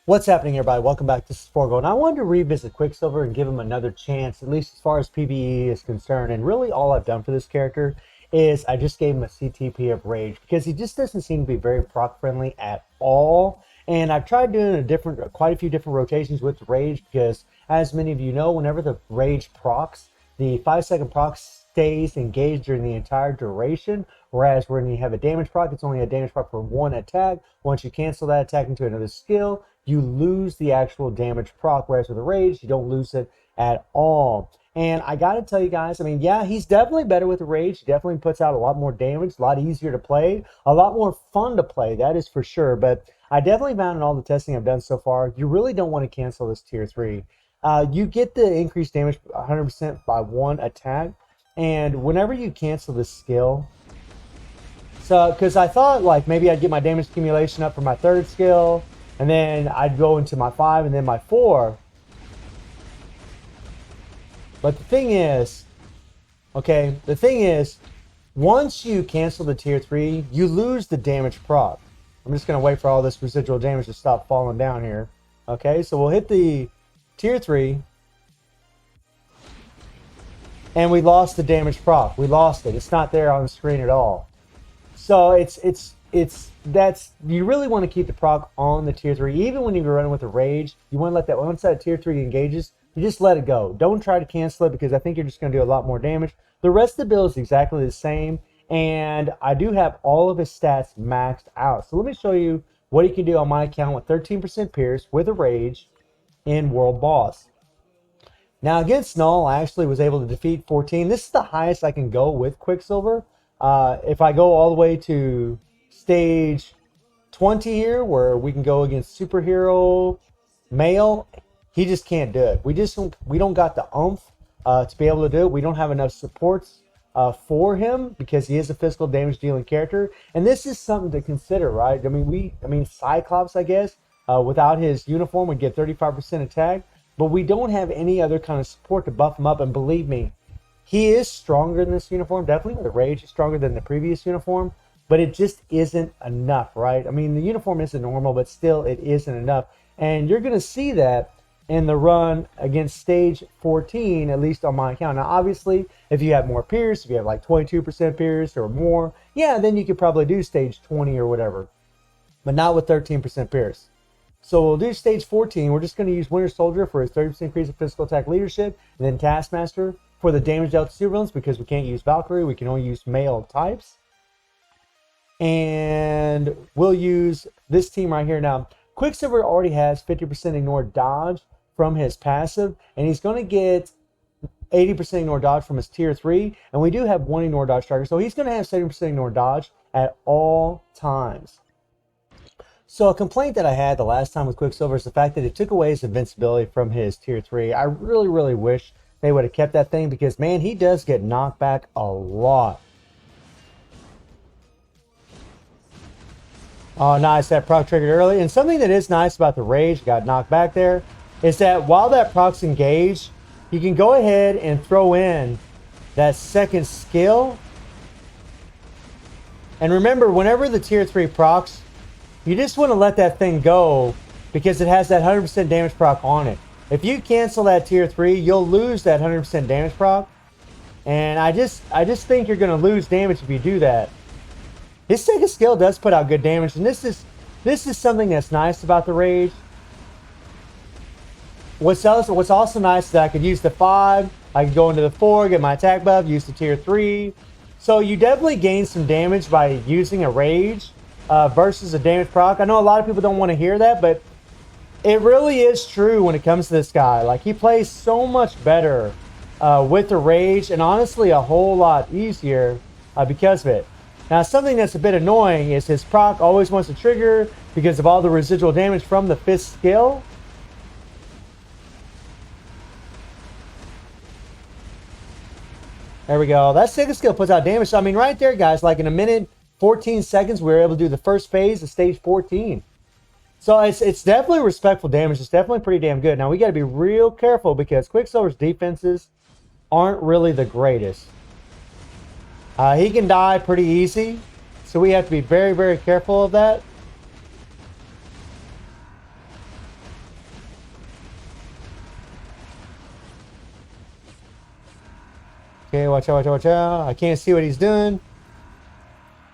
What's happening, everybody? Welcome back. This is Forgo, and I wanted to revisit Quicksilver and give him another chance, at least as far as PvE is concerned. And really, all I've done for this character is I just gave him a CTP of Rage because he just doesn't seem to be very proc friendly at all. And I've tried doing quite a few different rotations with Rage because, as many of you know, whenever the Rage procs, the 5-second proc stays engaged during the entire duration. Whereas when you have a damage proc, it's only a damage proc for one attack. Once you cancel that attack into another skill, you lose the actual damage proc. Whereas with a Rage, you don't lose it at all. And I gotta tell you guys, I mean, yeah, he's definitely better with a Rage. He definitely puts out a lot more damage, a lot easier to play, a lot more fun to play, that is for sure. But I definitely found in all the testing I've done so far, you really don't want to cancel this tier 3. You get the increased damage 100% by one attack. And whenever you cancel this skill, so, because I thought like maybe I'd get my damage accumulation up for my third skill, and then I'd go into my 5 and then my 4. But the thing is, once you cancel the tier 3, you lose the damage proc. I'm just going to wait for all this residual damage to stop falling down here. Okay, so we'll hit the tier 3. And we lost the damage proc. We lost it. It's not there on the screen at all. So you really want to keep the proc on the tier 3. Even when you're running with a Rage, you want to let that, once that tier 3 engages, you just let it go. Don't try to cancel it because I think you're just going to do a lot more damage. The rest of the build is exactly the same. And I do have all of his stats maxed out. So let me show you what he can do on my account with 13% Pierce with a Rage in World Boss. Now against Null, I actually was able to defeat 14. This is the highest I can go with Quicksilver. If I go all the way to stage 20 here, where we can go against Superhero Male, he just can't do it. We don't got the oomph to be able to do it. We don't have enough supports for him because he is a physical damage dealing character. And this is something to consider, right? I mean, Cyclops, I guess, without his uniform would get 35% attack. But we don't have any other kind of support to buff him up. And believe me, he is stronger in this uniform. Definitely the Rage is stronger than the previous uniform. But it just isn't enough, right? I mean, the uniform isn't normal, but still it isn't enough. And you're going to see that in the run against stage 14, at least on my account. Now, obviously, if you have more Pierce, if you have like 22% Pierce or more, yeah, then you could probably do stage 20 or whatever. But not with 13% Pierce. So we'll do stage 14. We're just going to use Winter Soldier for his 30% increase in physical attack leadership, and then Taskmaster for the damage dealt to supervillains because we can't use Valkyrie. We can only use male types. And we'll use this team right here. Now, Quicksilver already has 50% ignore dodge from his passive, and he's going to get 80% ignore dodge from his tier 3. And we do have one ignore dodge striker, so he's going to have 70% ignore dodge at all times. So a complaint that I had the last time with Quicksilver is the fact that it took away his invincibility from his tier 3. I really, really wish they would have kept that thing because, man, he does get knocked back a lot. Oh, nice. That proc triggered early. And something that is nice about the Rage, got knocked back there, is that while that proc's engaged, you can go ahead and throw in that second skill. And remember, whenever the tier 3 procs, you just want to let that thing go because it has that 100% damage proc on it. If you cancel that tier 3, you'll lose that 100% damage proc. And I just think you're going to lose damage if you do that. His second skill does put out good damage, and this is something that's nice about the Rage. What's also nice is that I could use the 5, I could go into the 4, get my attack buff, use the tier 3. So you definitely gain some damage by using a Rage. Versus a damage proc. I know a lot of people don't want to hear that, but it really is true when it comes to this guy. Like, he plays so much better with the Rage, and honestly a whole lot easier because of it. Now, something that's a bit annoying is his proc always wants to trigger because of all the residual damage from the 5th skill. There we go. That second skill puts out damage. So, I mean, right there, guys, like in a minute 14 seconds, we were able to do the first phase of stage 14. So it's definitely respectful damage. It's definitely pretty damn good. Now, we got to be real careful because Quicksilver's defenses aren't really the greatest. He can die pretty easy, so we have to be very, very careful of that. Okay, watch out, watch out, watch out. I can't see what he's doing.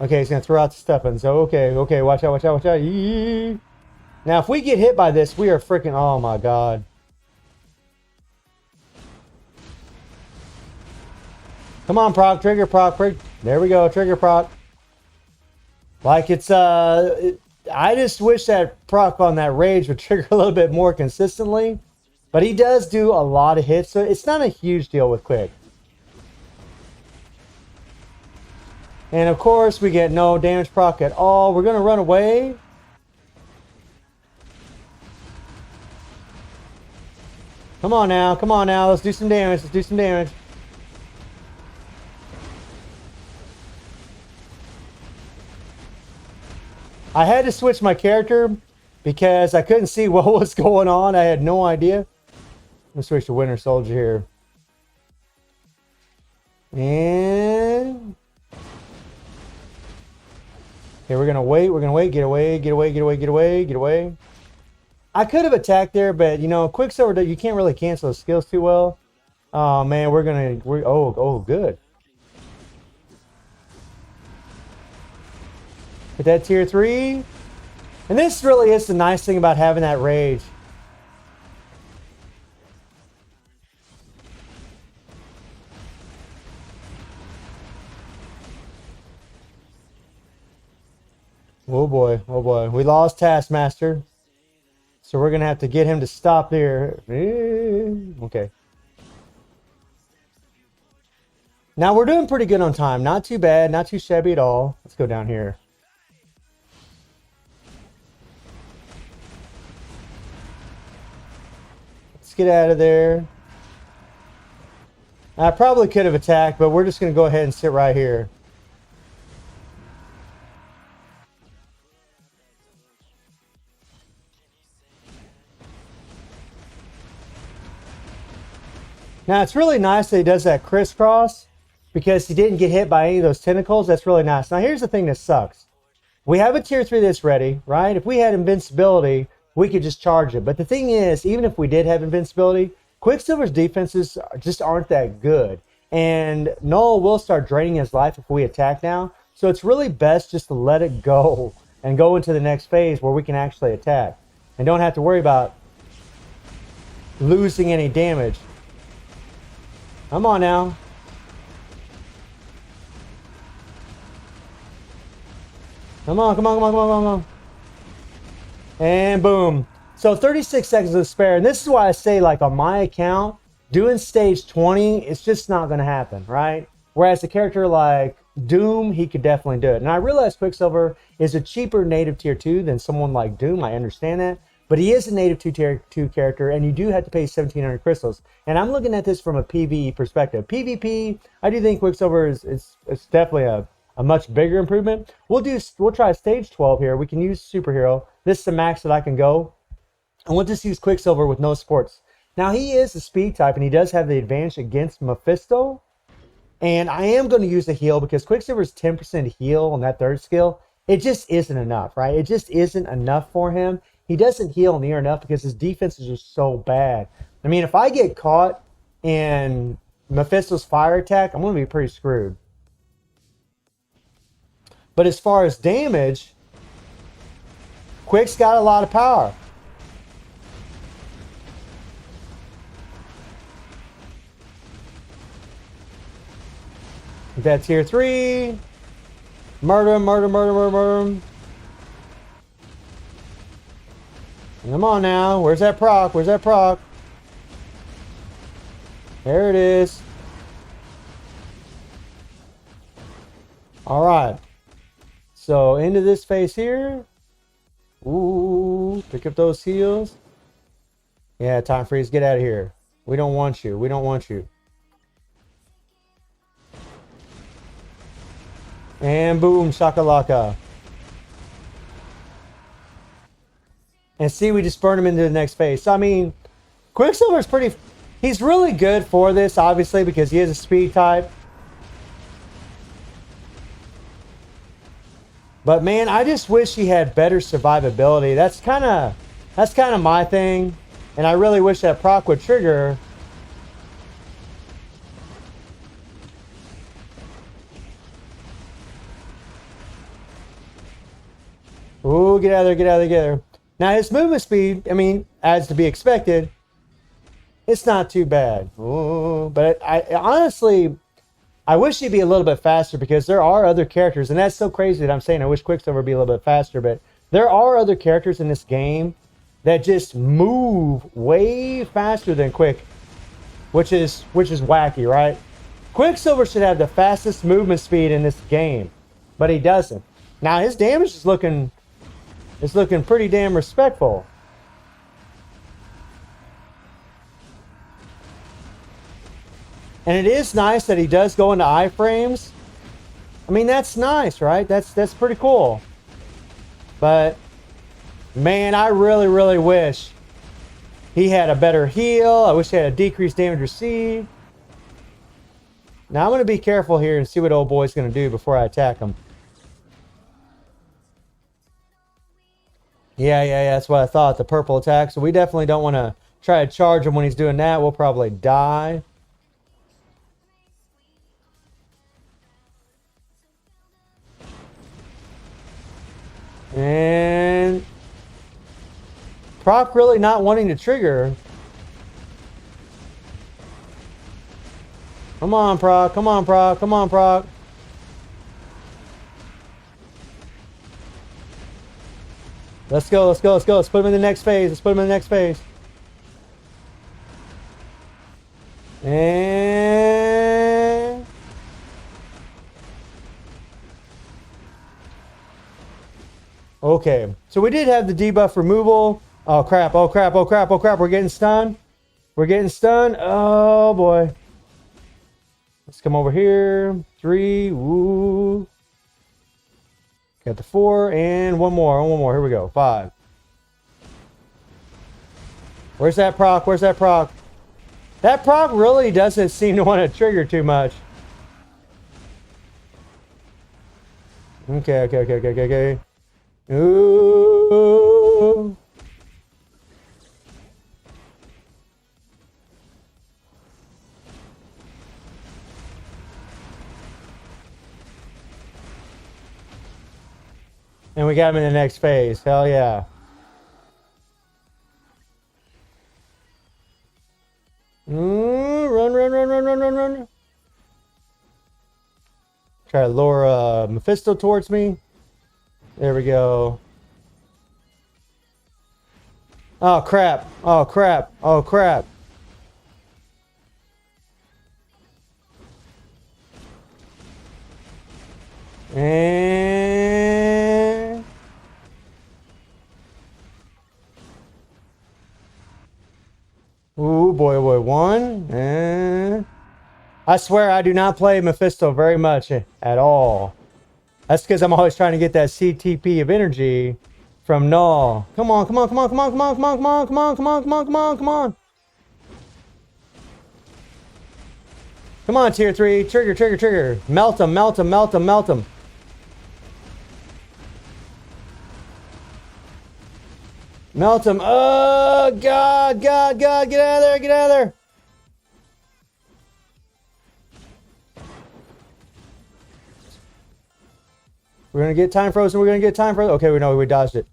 Okay, he's gonna throw out the stuffing. So okay, watch out, watch out, watch out. Yee. Now, if we get hit by this, we are freaking. Oh my god. Come on, proc, trigger, proc, there we go, trigger, proc. Like it's I just wish that proc on that rage would trigger a little bit more consistently, but he does do a lot of hits, so it's not a huge deal with Quick. And of course, we get no damage proc at all. We're gonna run away. Come on now, let's do some damage, let's do some damage. I had to switch my character because I couldn't see what was going on. I had no idea. Let's switch to Winter Soldier here. And okay, we're gonna wait, get away, get away, get away, get away, get away. I could have attacked there, but you know, Quicksilver, you can't really cancel his skills too well. Oh man, oh good. Hit that tier 3. And this really is the nice thing about having that rage. Oh boy, oh boy. We lost Taskmaster. So we're going to have to get him to stop there. Okay. Now we're doing pretty good on time. Not too bad, not too shabby at all. Let's go down here. Let's get out of there. I probably could have attacked, but we're just going to go ahead and sit right here. Now it's really nice that he does that crisscross because he didn't get hit by any of those tentacles. That's really nice. Now here's the thing that sucks. We have a tier 3 that's ready, right? If we had invincibility, we could just charge it. But the thing is, even if we did have invincibility, Quicksilver's defenses just aren't that good. And Noel will start draining his life if we attack now. So it's really best just to let it go and go into the next phase where we can actually attack. And don't have to worry about losing any damage. Come on now. Come on, come on, come on, come on, come on. And boom. So 36 seconds to spare. And this is why I say, like, on my account, doing stage 20, it's just not going to happen, right? Whereas a character like Doom, he could definitely do it. And I realize Quicksilver is a cheaper native tier 2 than someone like Doom. I understand that. But he is a native tier 2 character, and you do have to pay 1,700 crystals. And I'm looking at this from a PvE perspective. PvP, I do think Quicksilver is definitely a much bigger improvement. We'll try stage 12 here. We can use superhero. This is the max that I can go. And we'll just use Quicksilver with no supports. Now he is a speed type and he does have the advantage against Mephisto. And I am going to use a heal because Quicksilver's 10% heal on that third skill. It just isn't enough, right? It just isn't enough for him. He doesn't heal near enough because his defenses are so bad. I mean, if I get caught in Mephisto's fire attack, I'm going to be pretty screwed. But as far as damage, Quick's got a lot of power. That tier 3. Murder him, murder, murder, murder, murder him. Come on now. Where's that proc? Where's that proc? There it is. Alright. So into this phase here. Ooh. Pick up those heals. Yeah, time freeze. Get out of here. We don't want you. We don't want you. And boom, shakalaka. And see, we just burn him into the next phase. So, I mean, Quicksilver's pretty... He's really good for this, obviously, because he is a speed type. But, man, I just wish he had better survivability. That's kind of my thing. And I really wish that proc would trigger. Ooh, get out of there, get out of there, get out of there. Now his movement speed, I mean, as to be expected, it's not too bad. Ooh, but I honestly, I wish he'd be a little bit faster because there are other characters, and that's so crazy that I'm saying I wish Quicksilver would be a little bit faster, but there are other characters in this game that just move way faster than Quick, which is wacky, right? Quicksilver should have the fastest movement speed in this game, but he doesn't. Now his damage is looking pretty damn respectful. And it is nice that he does go into iframes. I mean, that's nice, right? That's pretty cool. But man, I really wish he had a better heal. I wish he had a decreased damage received. Now I'm going to be careful here and see what old boy's going to do before I attack him. Yeah, that's what I thought. The purple attack. So we definitely don't want to try to charge him when he's doing that. We'll probably die. And Proc really not wanting to trigger. Come on, Proc. Come on, Proc. Come on, Proc. Let's go, let's go, let's go. Let's put him in the next phase. Let's put him in the next phase. And okay, so we did have the debuff removal. Oh crap, oh crap, oh crap, oh crap. We're getting stunned. We're getting stunned. Oh boy. Let's come over here. 3. Woo. Got the 4 and one more. One more. Here we go. 5. Where's that proc? Where's that proc? That proc really doesn't seem to want to trigger too much. Okay. Ooh. And we got him in the next phase. Hell yeah. Run. Try to lure Mephisto towards me. There we go. Oh crap. Oh crap. Oh crap. And ooh boy, 1. And I swear I do not play Mephisto very much at all. That's because I'm always trying to get that CTP of energy from Null. Come on. Come on, tier 3. Trigger. Melt him. Melt him. Oh, God. Get out of there. We're going to get time frozen. Okay, we dodged it.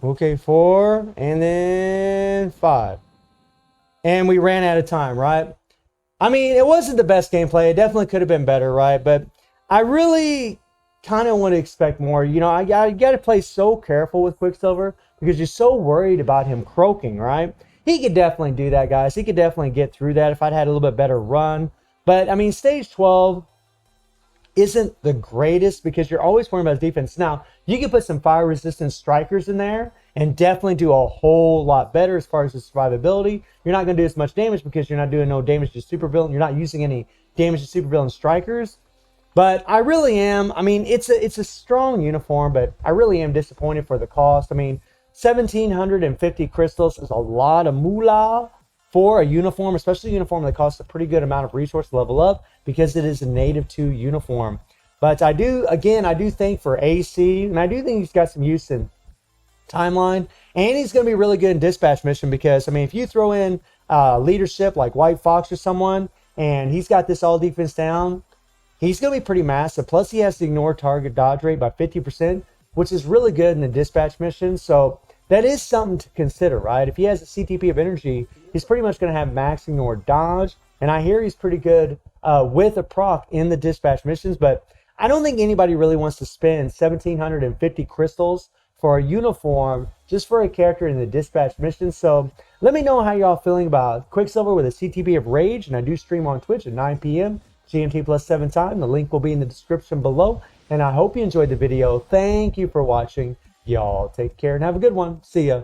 Okay, 4. And then 5. And we ran out of time, right? I mean, it wasn't the best gameplay. It definitely could have been better, right? But I really kind of want to expect more. You know, I got to play so careful with Quicksilver because you're so worried about him croaking, right? He could definitely do that, guys. He could definitely get through that if I'd had a little bit better run. But, I mean, stage 12 isn't the greatest because you're always worrying about his defense. Now, you can put some fire-resistant strikers in there and definitely do a whole lot better as far as the survivability. You're not going to do as much damage because you're not doing no damage to supervillain. You're not using any damage to supervillain strikers. But I really am. I mean, it's a strong uniform, but I really am disappointed for the cost. I mean, 1,750 crystals is a lot of moolah for a uniform, especially a uniform that costs a pretty good amount of resource to level up because it is a native 2 uniform. But I do think for AC, and I do think he's got some use in timeline, and he's going to be really good in dispatch mission because, I mean, if you throw in leadership like White Fox or someone, and he's got this all defense down, he's going to be pretty massive. Plus, he has to ignore target dodge rate by 50%. which is really good in the dispatch mission. So that is something to consider, right? If he has a CTP of energy, he's pretty much going to have max ignore dodge. And I hear he's pretty good with a proc in the dispatch missions, but I don't think anybody really wants to spend 1,750 crystals for a uniform just for a character in the dispatch mission. So let me know how y'all feeling about Quicksilver with a CTP of Rage. And I do stream on Twitch at 9 p.m. GMT plus 7 time. The link will be in the description below. And I hope you enjoyed the video. Thank you for watching. Y'all take care and have a good one. See ya.